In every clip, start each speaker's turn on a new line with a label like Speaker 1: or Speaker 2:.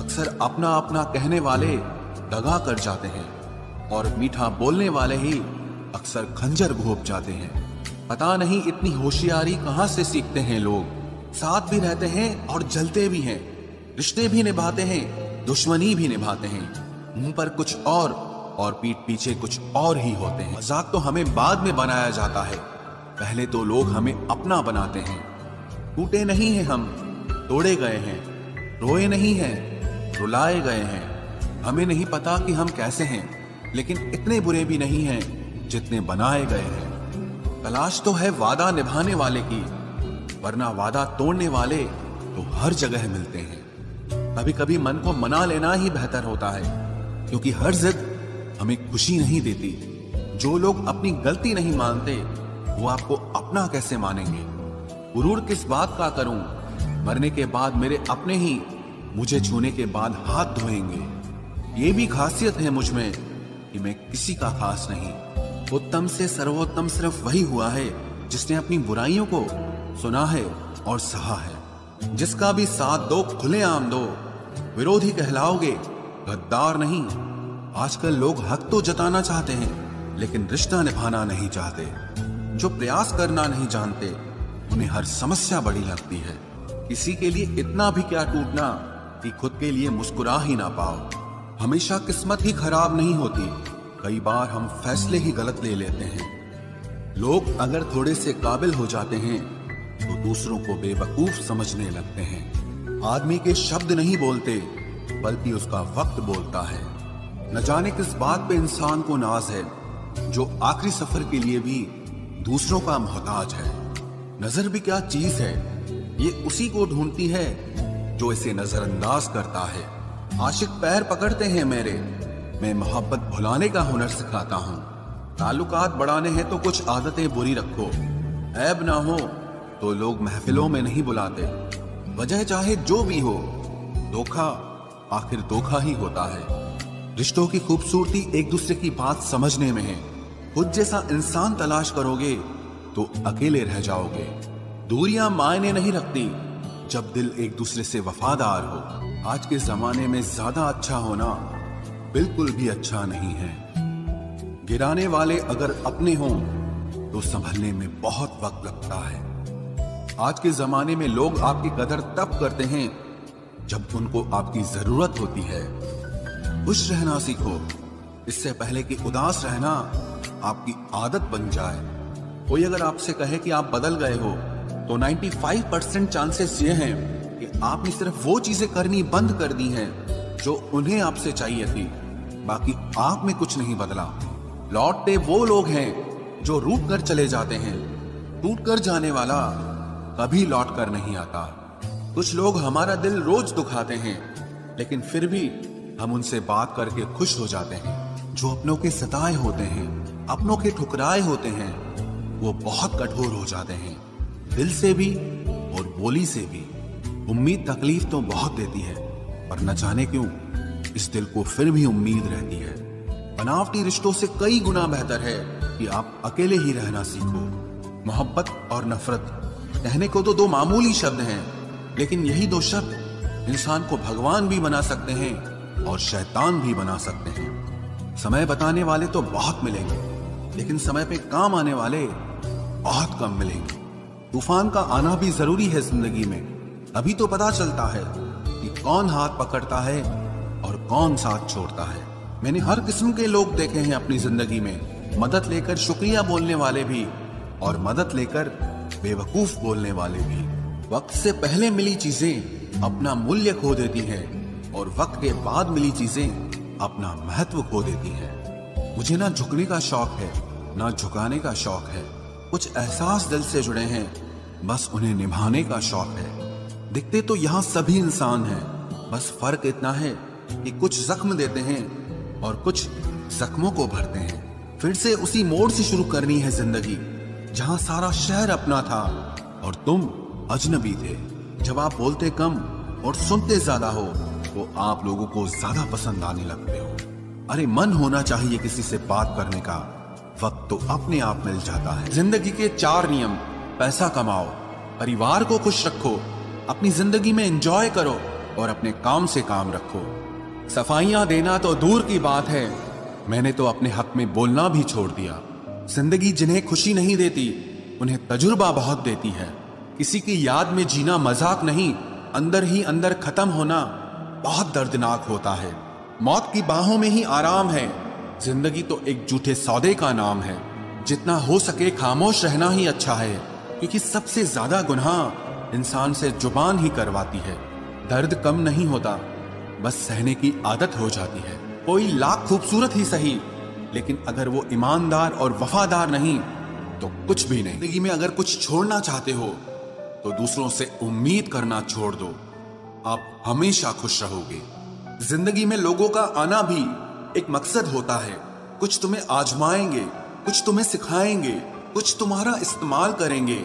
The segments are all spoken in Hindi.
Speaker 1: अक्सर अपना अपना कहने वाले दगा कर जाते हैं और मीठा बोलने वाले ही अक्सर खंजर घोंप जाते हैं। पता नहीं इतनी होशियारी कहां से सीखते हैं लोग। साथ भी रहते हैं और जलते भी हैं, रिश्ते भी निभाते हैं, दुश्मनी भी निभाते हैं। मुंह पर कुछ और पीठ पीछे कुछ और ही होते हैं। मजाक तो हमें बाद में बनाया जाता है, पहले तो लोग हमें अपना बनाते हैं। टूटे नहीं हैं हम, तोड़े गए हैं, रोए नहीं हैं, रुलाए गए हैं। हमें नहीं पता कि हम कैसे हैं, लेकिन इतने बुरे भी नहीं हैं जितने बनाए गए हैं। तलाश तो है वादा निभाने वाले की, वरना वादा तोड़ने वाले तो हर जगह मिलते हैं। कभी कभी मन को मना लेना ही बेहतर होता है, क्योंकि हर जिद हमें खुशी नहीं देती। जो लोग अपनी गलती नहीं मानते वो आपको अपना कैसे मानेंगे। गुरूर किस बात का करूं, मरने के बाद मेरे अपने ही मुझे छूने के बाद हाथ धोएंगे। ये भी खासियत है मुझ में कि मैं किसी का खास नहीं। उत्तम से सर्वोत्तम सिर्फ वही हुआ है जिसने अपनी बुराइयों को सुना है और सहा है। जिसका भी साथ दो खुलेआम दो, विरोधी कहलाओगे, गद्दार नहीं। आजकल लोग हक तो जताना चाहते हैं, लेकिन रिश्ता निभाना नहीं चाहते। जो प्रयास करना नहीं जानते उन्हें हर समस्या बड़ी लगती है। किसी के लिए इतना भी क्या टूटना कि खुद के लिए मुस्कुरा ही ना पाओ। हमेशा किस्मत ही खराब नहीं होती, कई बार हम फैसले ही गलत ले लेते हैं। लोग अगर थोड़े से काबिल हो जाते हैं तो दूसरों को बेवकूफ समझने लगते हैं। आदमी के शब्द नहीं बोलते, बल्कि उसका वक्त बोलता है। न जाने किस बात पे इंसान को नाज है, जो आखिरी सफर के लिए भी दूसरों का मोहताज है। नजर भी क्या चीज है, ये उसी को ढूंढती है जो इसे नजरअंदाज करता है। आशिक पैर पकड़ते हैं मेरे, मैं मोहब्बत भुलाने का हुनर सिखाता हूँ। ताल्लुकात बढ़ाने हैं तो कुछ आदतें बुरी रखो, ऐब ना हो तो लोग महफिलों में नहीं बुलाते। वजह चाहे जो भी हो, धोखा आखिर धोखा ही होता है। रिश्तों की खूबसूरती एक दूसरे की बात समझने में है। खुद जैसा इंसान तलाश करोगे तो अकेले रह जाओगे। दूरियां मायने नहीं रखती जब दिल एक दूसरे से वफादार हो। आज के जमाने में ज्यादा अच्छा होना बिल्कुल भी अच्छा नहीं है। गिराने वाले अगर अपने हों तो संभलने में बहुत वक्त लगता है। आज के जमाने में लोग आपकी कदर तब करते हैं जब उनको आपकी जरूरत होती है। खुश रहना सीखो, इससे पहले कि उदास रहना आपकी आदत बन जाए। कोई अगर आपसे कहे कि आप बदल गए हो तो 95% चांसेस ये हैं कि आपने सिर्फ वो चीजें करनी बंद कर दी हैं जो उन्हें आपसे चाहिए थी। बाकी आप में कुछ नहीं बदला। लौटते वो लोग हैं जो रूठ कर चले जाते हैं। टूट कर जाने वाला कभी लौट कर नहीं आता। कुछ लोग हमारा दिल रोज दुखाते हैं, लेकिन फिर भी हम उनसे बात करके खुश हो जाते हैं। जो अपनों के सताए होते हैं, अपनों के ठुकराए होते हैं, वो बहुत कठोर हो जाते हैं, दिल से भी और बोली से भी। उम्मीद तकलीफ तो बहुत देती है, पर न जाने क्यों इस दिल को फिर भी उम्मीद रहती है। बनावटी रिश्तों से कई गुना बेहतर है कि आप अकेले ही रहना सीखो। मोहब्बत और नफरत कहने को तो दो मामूली शब्द हैं, लेकिन यही दो शब्द इंसान को भगवान भी बना सकते हैं और शैतान भी बना सकते हैं। समय बताने वाले तो बहुत मिलेंगे, लेकिन समय पे काम आने वाले बहुत कम मिलेंगे। तूफान का आना भी जरूरी है जिंदगी में, अभी तो पता चलता है कि कौन हाथ पकड़ता है और कौन साथ छोड़ता है। मैंने हर किस्म के लोग देखे हैं अपनी जिंदगी में, मदद लेकर शुक्रिया बोलने वाले भी और मदद लेकर बेवकूफ बोलने वाले भी। वक्त से पहले मिली चीजें अपना मूल्य खो देती हैं और वक्त के बाद मिली चीजें अपना महत्व खो देती हैं। मुझे ना झुकने का शौक है, ना झुकाने का शौक है। कुछ एहसास दिल से जुड़े हैं, बस उन्हें निभाने का शौक है। दिखते तो यहाँ सभी इंसान हैं, बस फर्क इतना है कि कुछ जख्म देते हैं और कुछ जख्मों को भरते हैं। फिर से उसी मोड़ से शुरू करनी है जिंदगी, जहां सारा शहर अपना था और तुम अजनबी थे। जब आप बोलते कम और सुनते ज्यादा हो तो आप लोगों को ज्यादा पसंद आने लगते हो। अरे मन होना चाहिए किसी से बात करने का, वक्त तो अपने आप मिल जाता है। जिंदगी के 4 नियम: पैसा कमाओ, परिवार को खुश रखो, अपनी जिंदगी में एंजॉय करो और अपने काम से काम रखो। सफाइयां देना तो दूर की बात है, मैंने तो अपने हक में बोलना भी छोड़ दिया। जिंदगी जिन्हें खुशी नहीं देती उन्हें तजुर्बा बहुत देती है। किसी की याद में जीना मजाक नहीं, अंदर ही अंदर खत्म होना बहुत दर्दनाक होता है। मौत की बाहों में ही आराम है। जिंदगी तो एक झूठे सौदे का नाम है। जितना हो सके खामोश रहना ही अच्छा है, क्योंकि सबसे ज्यादा गुनाह इंसान से जुबान ही करवाती है। दर्द कम नहीं होता, बस सहने की आदत हो जाती है। कोई लाख खूबसूरत ही सही, लेकिन अगर वो ईमानदार और वफादार नहीं तो कुछ भी नहीं। जिंदगी में अगर कुछ छोड़ना चाहते हो तो दूसरों से उम्मीद करना छोड़ दो, आप हमेशा खुश रहोगे। जिंदगी में लोगों का आना भी एक मकसद होता है। कुछ तुम्हें आजमाएंगे, कुछ तुम्हें सिखाएंगे, कुछ तुम्हारा इस्तेमाल करेंगे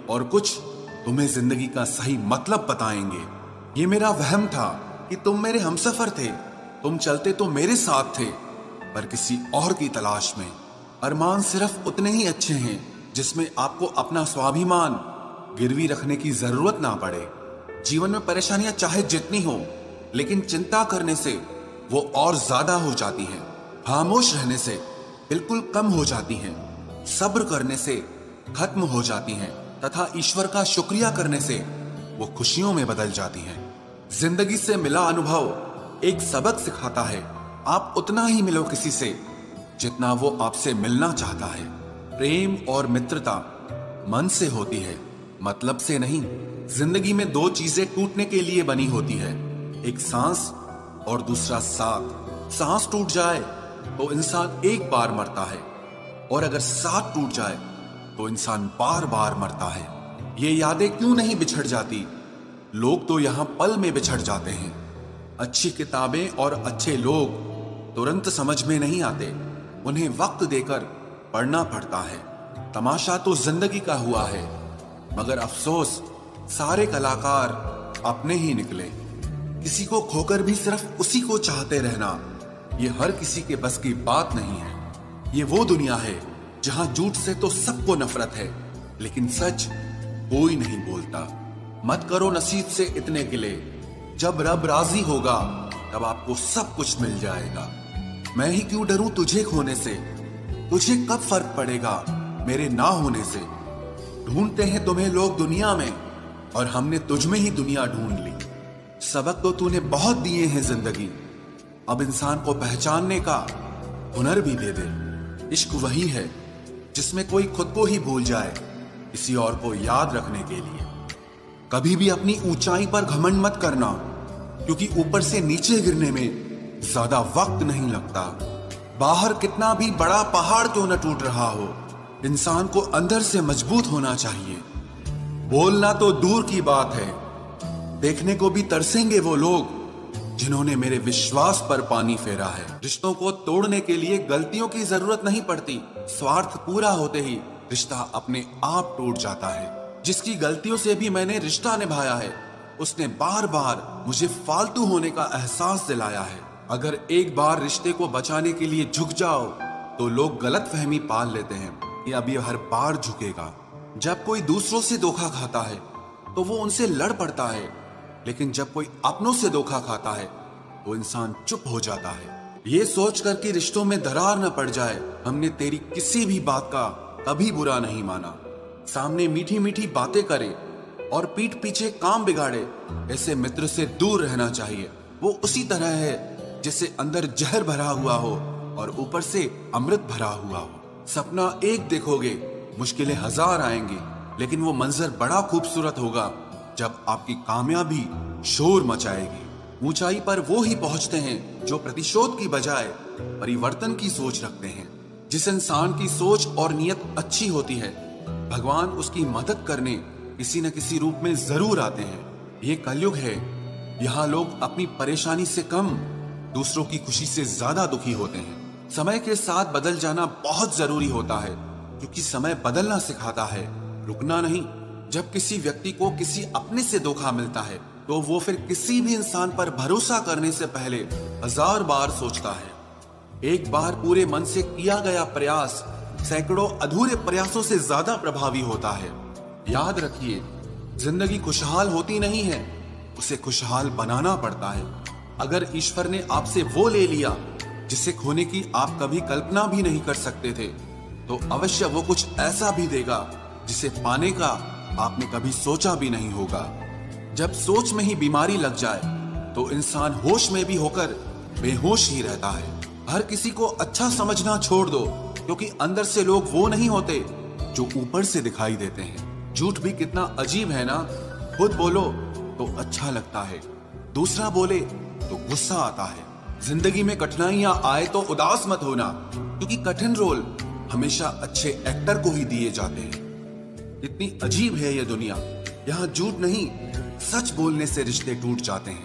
Speaker 1: और कुछ तुम्हें जिंदगी का सही मतलब बताएंगे। ये मेरा वहम था कि तुम मेरे हमसफर थे, तुम चलते तो मेरे साथ थे, पर किसी और की तलाश में। अरमान सिर्फ उतने ही अच्छे हैं जिसमें आपको अपना स्वाभिमान गिरवी रखने की जरूरत ना पड़े। जीवन में परेशानियां चाहे जितनी हो, लेकिन चिंता करने से वो और ज्यादा हो जाती हैं। खामोश रहने से बिल्कुल कम हो जाती हैं। सब्र करने से खत्म हो जाती हैं तथा ईश्वर का शुक्रिया करने से वो खुशियों में बदल जाती हैं। जिंदगी से मिला अनुभव एक सबक सिखाता है। आप उतना ही मिलो किसी से जितना वो आपसे मिलना चाहता है। प्रेम और मित्रता मन से होती है, मतलब से नहीं। जिंदगी में दो चीजें टूटने के लिए बनी होती है, एक सांस और दूसरा साथ। सांस टूट जाए तो इंसान एक बार मरता है, और अगर साथ टूट जाए तो इंसान बार बार मरता है। ये यादें क्यों नहीं बिछड़ जाती? लोग तो यहां पल में बिछड़ जाते हैं। अच्छी किताबें और अच्छे लोग तुरंत समझ में नहीं आते, उन्हें वक्त देकर पढ़ना पड़ता है। तमाशा तो जिंदगी का हुआ है, मगर अफसोस सारे कलाकार अपने ही निकले। किसी को खोकर भी सिर्फ उसी को चाहते रहना, ये हर किसी के बस की बात नहीं है। ये वो दुनिया है जहां झूठ से तो सबको नफरत है, लेकिन सच कोई नहीं बोलता। मत करो नसीब से इतने गिले, जब रब राजी होगा तब आपको सब कुछ मिल जाएगा। मैं ही क्यों डरूं तुझे खोने से, तुझे कब फर्क पड़ेगा मेरे ना होने से। ढूंढते हैं तुम्हें लोग दुनिया में, और हमने तुझ में ही दुनिया ढूंढ ली। सबक तो तूने बहुत दिए हैं जिंदगी, अब इंसान को पहचानने का हुनर भी दे दे। इश्क वही है जिसमें कोई खुद को ही भूल जाए किसी और को याद रखने के लिए। कभी भी अपनी ऊंचाई पर घमंड मत करना, क्योंकि ऊपर से नीचे गिरने में ज्यादा वक्त नहीं लगता। बाहर कितना भी बड़ा पहाड़ क्यों न टूट रहा हो, इंसान को अंदर से मजबूत होना चाहिए। बोलना तो दूर की बात है, देखने को भी तरसेंगे वो लोग जिन्होंने मेरे विश्वास पर पानी फेरा है। रिश्तों को तोड़ने के लिए गलतियों की जरूरत नहीं पड़ती, स्वार्थ पूरा होते ही रिश्ता अपने आप टूट जाता है। जिसकी गलतियों से भी मैंने रिश्ता निभाया है, उसने बार बार मुझे फालतू होने का एहसास दिलाया है। अगर एक बार रिश्ते को बचाने के लिए झुक जाओ तो लोग गलतफहमी पाल लेते हैं कि अब ये हर बार झुकेगा। जब कोई दूसरों से धोखा खाता है तो वो उनसे लड़ पड़ता है, लेकिन जब कोई अपनों से धोखा खाता है तो इंसान चुप हो जाता है। ये सोचकर कि रिश्तों में दरार न पड़ जाए, हमने तेरी किसी भी बात का कभी बुरा नहीं माना। सामने मीठी मीठी बातें करे और पीठ पीछे काम बिगाड़े, ऐसे मित्र से दूर रहना चाहिए। वो उसी तरह है जैसे अंदर जहर भरा हुआ हो और ऊपर से अमृत भरा हुआ हो। सपना एक देखोगे, मुश्किलें हजार आएंगी, लेकिन वो मंजर बड़ा खूबसूरत होगा जब आपकी कामयाबी शोर मचाएगी। ऊंचाई पर वो ही पहुंचते हैं जो प्रतिशोध की बजाय परिवर्तन की सोच रखते हैं। जिस इंसान की सोच और नियत अच्छी होती है, भगवान उसकी मदद करने किसी न किसी रूप में जरूर आते हैं। ये कलयुग है, यहाँ लोग अपनी परेशानी से कम दूसरों की खुशी से ज्यादा दुखी होते हैं। समय के साथ बदल जाना बहुत जरूरी होता है, क्योंकि समय बदलना सिखाता है, रुकना नहीं। जब किसी व्यक्ति को किसी अपने से धोखा मिलता है तो वो फिर किसी भी इंसान पर भरोसा करने से पहले 1000 बार सोचता है। एक बार पूरे मन से किया गया प्रयास सैकड़ों अधूरे प्रयासों से ज्यादा प्रभावी होता है। याद रखिए, जिंदगी खुशहाल होती नहीं है, उसे खुशहाल बनाना पड़ता है। अगर ईश्वर ने आपसे वो ले लिया जिसे खोने की आप कभी कल्पना भी नहीं कर सकते थे, तो अवश्य वो कुछ ऐसा भी देगा जिसे पाने का आपने कभी सोचा भी नहीं होगा। जब सोच में ही बीमारी लग जाए तो इंसान होश में भी होकर बेहोश ही रहता है। हर किसी को अच्छा समझना छोड़ दो, क्योंकि अंदर से लोग वो नहीं होते जो ऊपर से दिखाई देते हैं। झूठ भी कितना अजीब है ना। खुद बोलो तो अच्छा लगता है, दूसरा बोले तो गुस्सा आता है। जिंदगी में कठिनाइयां आए तो उदास मत होना, क्योंकि कठिन रोल हमेशा अच्छे एक्टर को ही दिए जाते हैं। इतनी अजीब है ये दुनिया, यहाँ झूठ नहीं, सच बोलने से रिश्ते टूट जाते हैं।